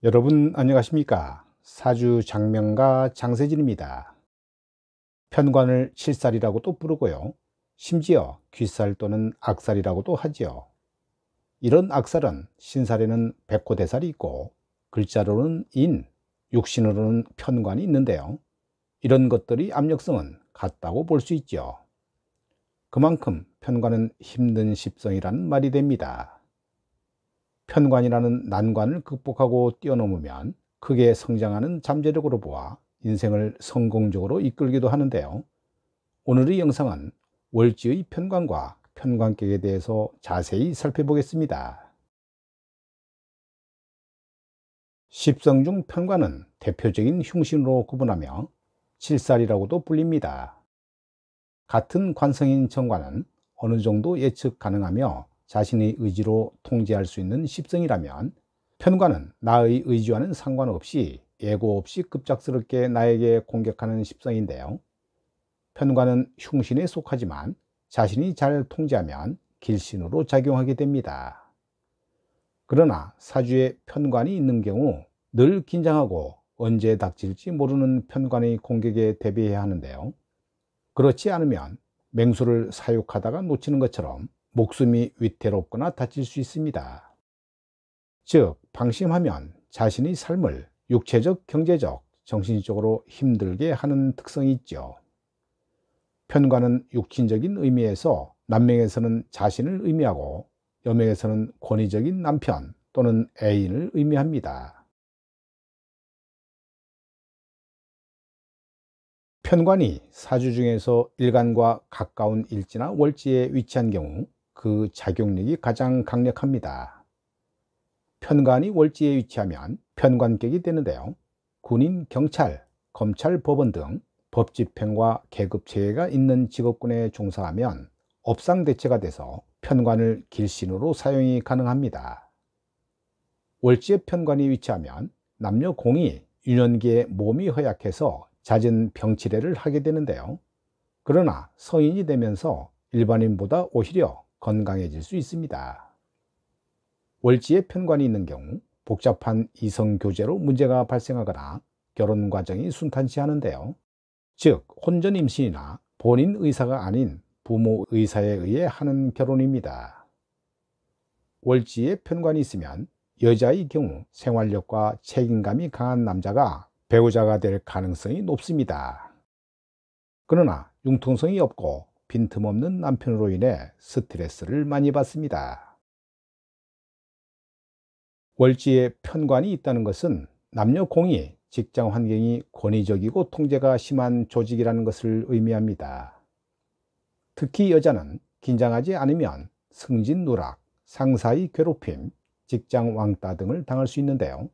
여러분 안녕하십니까? 사주 장명가 장세진입니다. 편관을 칠살이라고도 부르고요. 심지어 귀살 또는 악살이라고도 하지요. 이런 악살은 신살에는 백호대살이 있고 글자로는 인, 육신으로는 편관이 있는데요. 이런 것들이 압력성은 같다고 볼 수 있죠. 그만큼 편관은 힘든 십성이라는 말이 됩니다. 편관이라는 난관을 극복하고 뛰어넘으면 크게 성장하는 잠재력으로 보아 인생을 성공적으로 이끌기도 하는데요. 오늘의 영상은 월지의 편관과 편관격에 대해서 자세히 살펴보겠습니다. 십성 중 편관은 대표적인 흉신으로 구분하며 칠살이라고도 불립니다. 같은 관성인 정관은 어느 정도 예측 가능하며 자신의 의지로 통제할 수 있는 십성이라면 편관은 나의 의지와는 상관없이 예고 없이 급작스럽게 나에게 공격하는 십성인데요. 편관은 흉신에 속하지만 자신이 잘 통제하면 길신으로 작용하게 됩니다. 그러나 사주에 편관이 있는 경우 늘 긴장하고 언제 닥칠지 모르는 편관의 공격에 대비해야 하는데요. 그렇지 않으면 맹수를 사육하다가 놓치는 것처럼 목숨이 위태롭거나 다칠 수 있습니다. 즉, 방심하면 자신의 삶을 육체적, 경제적, 정신적으로 힘들게 하는 특성이 있죠. 편관은 육신적인 의미에서 남명에서는 자신을 의미하고 여명에서는 권위적인 남편 또는 애인을 의미합니다. 편관이 사주 중에서 일간과 가까운 일지나 월지에 위치한 경우 그 작용력이 가장 강력합니다. 편관이 월지에 위치하면 편관격이 되는데요. 군인, 경찰, 검찰, 법원 등 법집행과 계급체계가 있는 직업군에 종사하면 업상대체가 돼서 편관을 길신으로 사용이 가능합니다. 월지에 편관이 위치하면 남녀 공이 유년기에 몸이 허약해서 잦은 병치레를 하게 되는데요. 그러나 성인이 되면서 일반인보다 오히려 건강해질 수 있습니다. 월지에 편관이 있는 경우 복잡한 이성교제로 문제가 발생하거나 결혼 과정이 순탄치 않은데요. 즉, 혼전 임신이나 본인 의사가 아닌 부모 의사에 의해 하는 결혼입니다. 월지에 편관이 있으면 여자의 경우 생활력과 책임감이 강한 남자가 배우자가 될 가능성이 높습니다. 그러나 융통성이 없고 빈틈없는 남편으로 인해 스트레스를 많이 받습니다. 월지에 편관이 있다는 것은 남녀 공이 직장 환경이 권위적이고 통제가 심한 조직이라는 것을 의미합니다. 특히 여자는 긴장하지 않으면 승진 누락, 상사의 괴롭힘, 직장 왕따 등을 당할 수 있는데요.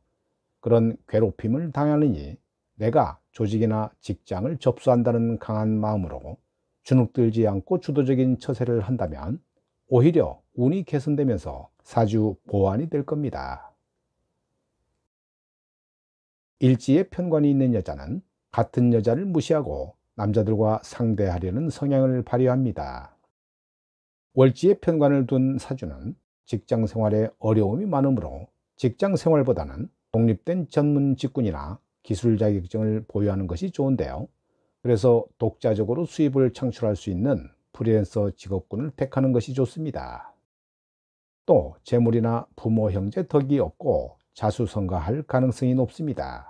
그런 괴롭힘을 당하느니 내가 조직이나 직장을 접수한다는 강한 마음으로 주눅들지 않고 주도적인 처세를 한다면 오히려 운이 개선되면서 사주 보완이 될 겁니다. 일지에 편관이 있는 여자는 같은 여자를 무시하고 남자들과 상대하려는 성향을 발휘합니다. 월지에 편관을 둔 사주는 직장 생활에 어려움이 많으므로 직장 생활보다는 독립된 전문 직군이나 기술 자격증을 보유하는 것이 좋은데요. 그래서 독자적으로 수입을 창출할 수 있는 프리랜서 직업군을 택하는 것이 좋습니다. 또 재물이나 부모 형제 덕이 없고 자수성가할 가능성이 높습니다.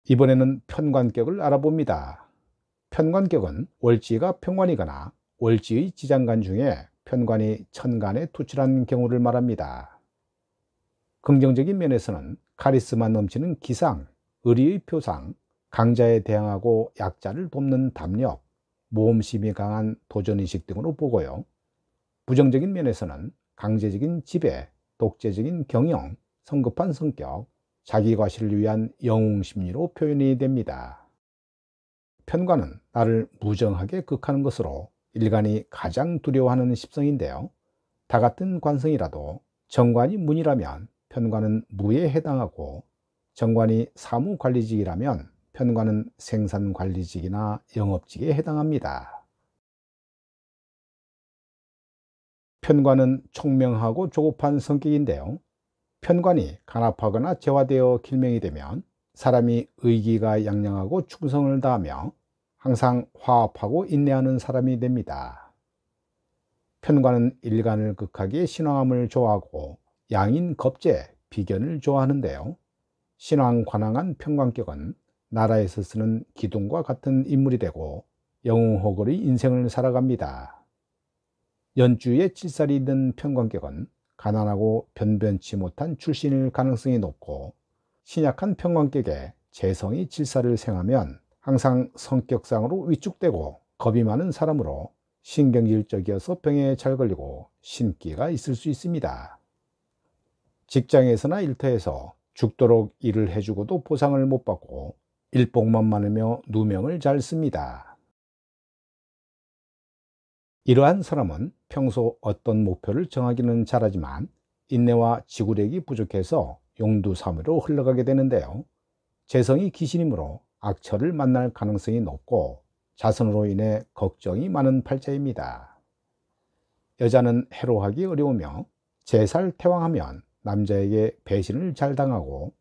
이번에는 편관격을 알아봅니다. 편관격은 월지가 편관이거나 월지의 지장간 중에 편관이 천간에 투출한 경우를 말합니다. 긍정적인 면에서는 카리스마 넘치는 기상, 의리의 표상, 강자에 대항하고 약자를 돕는 담력, 모험심이 강한 도전의식 등으로 보고요. 부정적인 면에서는 강제적인 지배, 독재적인 경영, 성급한 성격, 자기 과시를 위한 영웅심리로 표현이 됩니다. 편관은 나를 무정하게 극하는 것으로 일간이 가장 두려워하는 십성인데요. 다 같은 관성이라도 정관이 문이라면 편관은 무에 해당하고 정관이 사무관리직이라면 편관은 생산관리직이나 영업직에 해당합니다. 편관은 총명하고 조급한 성격인데요. 편관이 간합하거나 재화되어 길명이 되면 사람이 의기가 양양하고 충성을 다하며 항상 화합하고 인내하는 사람이 됩니다. 편관은 일간을 극하게 신왕함을 좋아하고 양인 겁제, 비견을 좋아하는데요. 신왕관왕한 편관격은 나라에서 쓰는 기둥과 같은 인물이 되고 영웅호걸의 인생을 살아갑니다. 연주에 칠살이 있는 편관격은 가난하고 변변치 못한 출신일 가능성이 높고 신약한 편관격에 재성이 칠살을 생하면 항상 성격상으로 위축되고 겁이 많은 사람으로 신경질적이어서 병에 잘 걸리고 신기가 있을 수 있습니다. 직장에서나 일터에서 죽도록 일을 해주고도 보상을 못 받고 일복만 많으며 누명을 잘 씁니다. 이러한 사람은 평소 어떤 목표를 정하기는 잘하지만 인내와 지구력이 부족해서 용두사미로 흘러가게 되는데요. 재성이 귀신이므로 악처를 만날 가능성이 높고 자손으로 인해 걱정이 많은 팔자입니다. 여자는 해로하기 어려우며 제살 태왕하면 남자에게 배신을 잘 당하고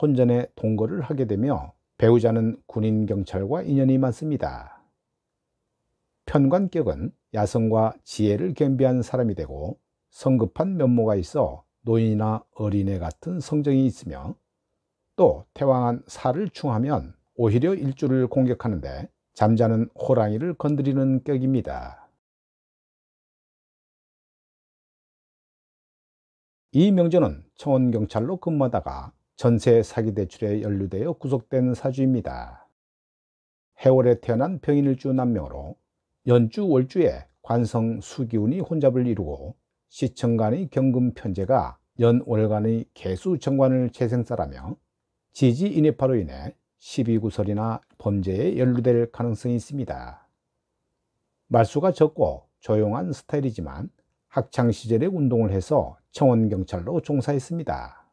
혼전에 동거를 하게 되며 배우자는 군인 경찰과 인연이 많습니다. 편관격은 야성과 지혜를 겸비한 사람이 되고 성급한 면모가 있어 노인이나 어린애 같은 성정이 있으며 또 태왕한 살을 충하면 오히려 일주를 공격하는데 잠자는 호랑이를 건드리는 격입니다. 이 명조는 청원경찰로 근무하다가 전세 사기 대출에 연루되어 구속된 사주입니다. 해월에 태어난 병인일주 남명으로 연주 월주에 관성 수기운이 혼잡을 이루고 시청간의 경금 편제가 연월간의 개수 정관을 재생살하며 지지 인해파로 인해 시비구설이나 범죄에 연루될 가능성이 있습니다. 말수가 적고 조용한 스타일이지만 학창시절에 운동을 해서 청원경찰로 종사했습니다.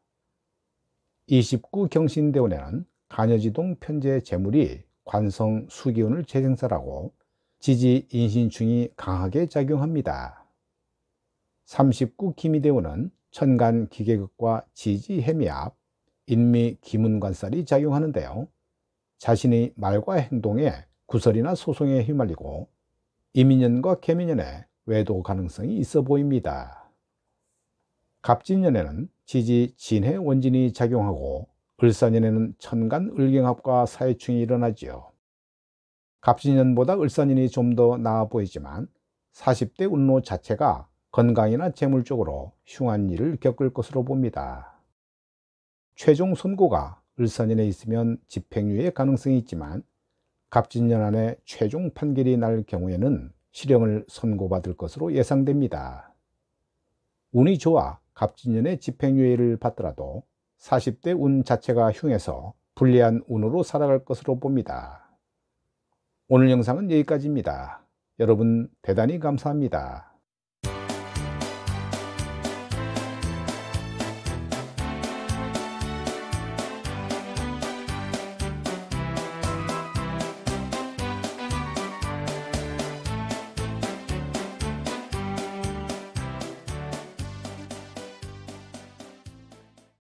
29 경신대운에는 간여지동 편제 재물이 관성 수기운을 재생살하고 지지 인신충이 강하게 작용합니다. 39 기미대운은 천간 기계극과 지지 해미압, 인미 기문관살이 작용하는데요. 자신의 말과 행동에 구설이나 소송에 휘말리고 이민년과 개민년에 외도 가능성이 있어 보입니다. 갑진년에는 지지 진해 원진이 작용하고 을사년에는 천간 을경합과 사해충이 일어나지요. 갑진년보다 을사년이 좀 더 나아 보이지만 40대 운로 자체가 건강이나 재물 쪽으로 흉한 일을 겪을 것으로 봅니다. 최종 선고가 을사년에 있으면 집행유예 가능성이 있지만 갑진년 안에 최종 판결이 날 경우에는 실형을 선고받을 것으로 예상됩니다. 운이 좋아 갑진년에 집행유예를 받더라도 40대 운 자체가 흉해서 불리한 운으로 살아갈 것으로 봅니다. 오늘 영상은 여기까지입니다. 여러분 대단히 감사합니다.